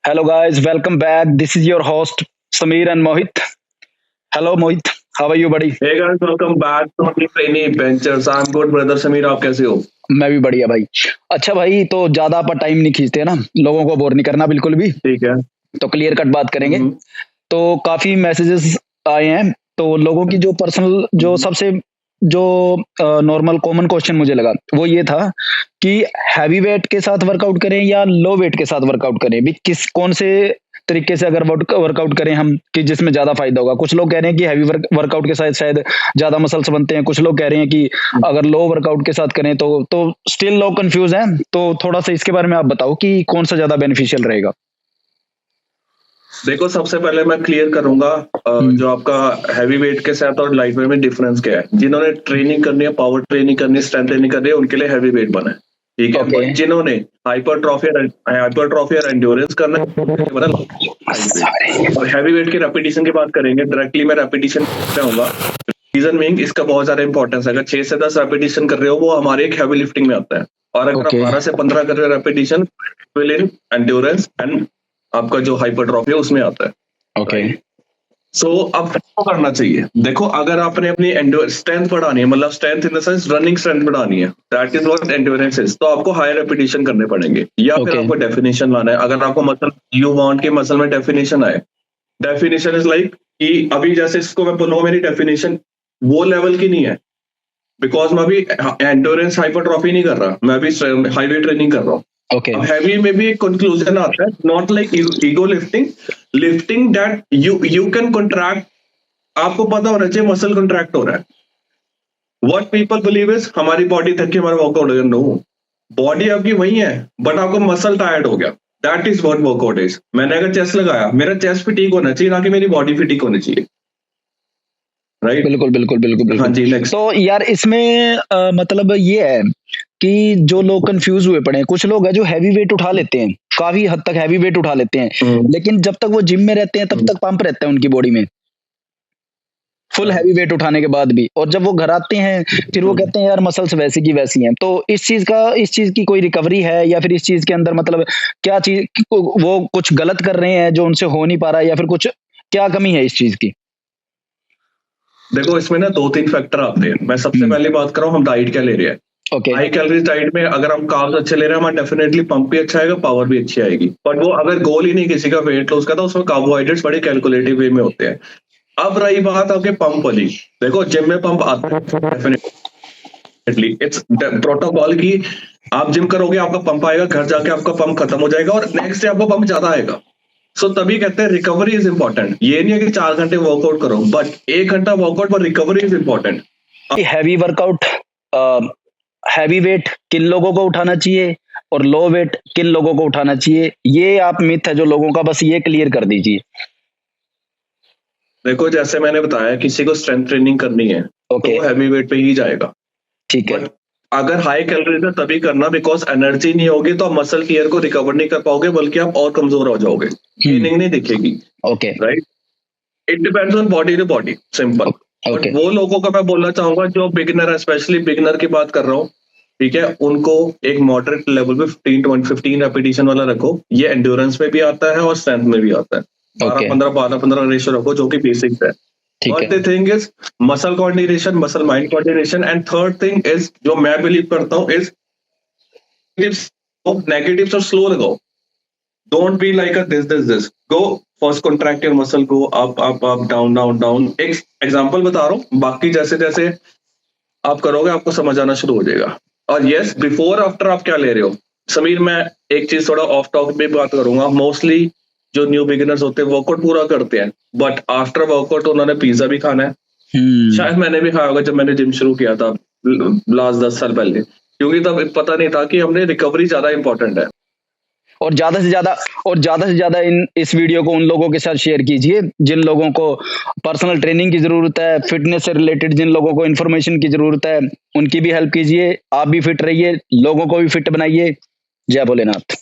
Hello, guys. Welcome back. This is your host Sameer and Mohit. Hello, Mohit. How are you, buddy? Hey guys, welcome back to the Training Adventures. I'm good, brother Samir. आप कैसे हो? मैं भी बढ़िया भाई। अच्छा भाई, तो ज्यादा अपन टाइम नहीं खींचते ना, लोगों को बोर नहीं करना बिल्कुल भी। ठीक है। तो क्लियर कट बात करेंगे। हम्म, तो काफी मैसेजेस आए हैं। तो लोगों की जो पर्सनल जो हम्म। सबसे जो नॉर्मल कॉमन क्वेश्चन मुझे लगा वो ये था कि हैवी वेट के साथ वर्कआउट करें या लो वेट के साथ वर्कआउट करें, भी किस कौन से तरीके से अगर वर्कआउट करें हम कि जिसमें ज्यादा फायदा होगा। कुछ लोग कह रहे हैं कि हैवी वर्कआउट के साथ शायद ज्यादा मसल्स बनते हैं, कुछ लोग कह रहे हैं कि अगर लो वर्कआउट के साथ करें तो स्टिल लोग कंफ्यूज हैं। तो थोड़ा सा इसके बारे में आप बताओ कि कौन सा ज्यादा बेनिफिशियल रहेगा। देखो, सबसे पहले मैं क्लियर करूंगा जो आपका हैवी वेट के साथ और लाइट वेट में डिफरेंस क्या है। जिन्होंने ट्रेनिंग करनी है, पावर ट्रेनिंग करनी है, स्ट्रेंथ ट्रेनिंग करनी है, उनके लिए हैवी वेट बना है। ठीक है। ओके। बट जिन्होंने हाइपरट्रॉफी और एंड्योरेंस करना है, उनके बना light weight। और हैवी वेट के रेपिटेशन की बात करेंगे, डायरेक्टली मैं रेपिटेशन कहूंगा। रीजन मीइंग इसका बहुत ज्यादा इंपॉर्टेंस है। अगर 6 से 10 रेपिटेशन कर रहे हो, वो हमारे एक हैवी लिफ्टिंग में आता है। और अगर आप ओके 12 से 15 कर रहे हो repetition, will in endurance and आपका जो हाइपरट्रॉफी है उसमें आता है। ओके सो अब क्या करना चाहिए? देखो, अगर आपने अपनी स्ट्रेंथ बढ़ानी है, मतलब strength in the sense running strength बढ़ानी है, that is what endurance is, तो आपको हाई रेपिटेशन करने पड़ेंगे। या फिर ओके आपको डेफिनेशन लाना है। अगर आपको मसल यू वांट के मसल में डेफिनेशन आए, डेफिनेशन इज लाइक कि अभी जैसे इसको मैं बोलूंगा, मेरी डेफिनेशन वो लेवल की नहीं है, बिकॉज मैं अभी एंड्योरेंस हाइपरट्रॉफी नहीं कर रहा, मैं अभी हाईवे ट्रेनिंग कर रहा हूँ। ओके अब हैवी में भी एक कंक्लूजन आता है, not like ego lifting that you can contract. आपको पता होना चाहिए मसल कॉन्ट्रैक्ट हो रहा है। व्हाट पीपल बिलीव इज हमारी बॉडी थक के हमारा वर्कआउट हो गया। नो, बॉडी आपकी वही है, बट आपको मसल टायर्ड हो गया। That is what workout is. मैंने अगर चेस्ट लगाया, मेरा चेस्ट फिटीक होना चाहिए, ना कि मेरी बॉडी फिटीक होनी चाहिए। राइट। बिल्कुल बिल्कुल बिल्कुल हाँ बिल्कुल। जी, नेक्स्ट। तो यार इसमें मतलब ये है कि जो लोग कंफ्यूज हुए पड़े हैं, कुछ लोग हैं जो हैवी वेट उठा लेते हैं, काफी हद तक हैवी वेट उठा लेते हैं, लेकिन जब तक वो जिम में रहते हैं तब तक पंप रहता है उनकी बॉडी में फुल हैवी वेट उठाने के बाद भी, और जब वो घर आते हैं फिर वो कहते हैं यार मसल्स वैसी की वैसी हैं। तो इस चीज की कोई रिकवरी है या फिर इस चीज के अंदर मतलब क्या चीज वो कुछ गलत कर रहे हैं जो उनसे हो नहीं पा रहा है, या फिर कुछ क्या कमी है इस चीज की। देखो, इसमें ना 2-3 फैक्टर आते हैं। मैं सबसे पहले बात कर रहा हूँ, हम डाइट क्या ले रहे हैं। ओके हाई कैलोरीज डाइट में अगर हम कार्ब्स अच्छे ले रहे हैं, हमारा डेफिनेटली पंप भी अच्छा आएगा, पावर भी अच्छी आएगी। बट वो अगर गोल ही नहीं किसी का वेट लॉस का, तो उसमें कार्बोहाइड्रेट्स बड़े कैलकुलेटिव वे में होते हैं। अब रही बात आपके पंप वाली, देखो जिम में पंप आता है डेफिनेटली, इट्स प्रोटोकॉल की आप जिम करोगे आपका पंप आएगा, घर जाके आपका पंप खत्म हो जाएगा और नेक्स्ट डे आपका पंप ज्यादा आएगा। सो तभी कहते हैं रिकवरी इज इंपॉर्टेंट। ये नहीं है कि 4 घंटे वर्कआउट करो, बट 1 घंटा वर्कआउट पर recovery is important. Heavy workout heavy weight किन लोगों को उठाना चाहिए और लो वेट किन लोगों को उठाना चाहिए, ये आप मिथ है जो लोगों का, बस ये क्लियर कर दीजिए। देखो, जैसे मैंने बताया, किसी को स्ट्रेंथ ट्रेनिंग करनी है ओके तो हैवी वेट पे ही जाएगा। ठीक है। बट अगर हाई कैलोरीज में तभी करना, बिकॉज एनर्जी नहीं होगी तो आप मसल टीयर को रिकवर नहीं कर पाओगे, बल्कि आप और कमजोर हो जाओगे, ट्रेनिंग नहीं दिखेगी। Okay right. It depends on body to body, simple. But okay वो लोगों का मैं बोलना चाहूंगा जो बिगिनर है, स्पेशली बिगिनर की बात कर रहा हूँ, ठीक है, उनको एक मॉडरेट लेवल पे 15 रेपिटेशन वाला रखो। ये एंड्योरेंस में भी आता है और स्ट्रेंथ में भी आता है। 12-15 रेशियो रखो, जो कि बेसिक्स है। ठीक But है। the thing is muscle coordination, muscle mind coordination, and third thing is जो मैं बिलीव करता हूँ is negatives और slow लगाओ। Don't be like a this. Go first contract your muscle, go up, down. एक एग्जांपल बता रहा हूँ, बाकी जैसे जैसे आप करोगे आपको समझ आना शुरू हो जाएगा। और यस, बिफोर आफ्टर आप क्या ले रहे हो। समीर, मैं एक चीज थोड़ा ऑफ टॉपिक पे बात करूंगा। मोस्टली जो न्यू बिगिनर्स होते हैं वर्कआउट पूरा करते हैं, बट आफ्टर वर्कआउट उन्होंने पिज्जा भी खाना है। शायद मैंने भी खाया होगा जब मैंने जिम शुरू किया था लास्ट 10 साल पहले, क्योंकि तब पता नहीं था कि हमने रिकवरी ज्यादा इंपॉर्टेंट है। और ज्यादा से ज्यादा इस वीडियो को उन लोगों के साथ शेयर कीजिए जिन लोगों को पर्सनल ट्रेनिंग की जरूरत है, फिटनेस से रिलेटेड जिन लोगों को इन्फॉर्मेशन की जरूरत है, उनकी भी हेल्प कीजिए। आप भी फिट रहिए, लोगों को भी फिट बनाइए। जय भोलेनाथ।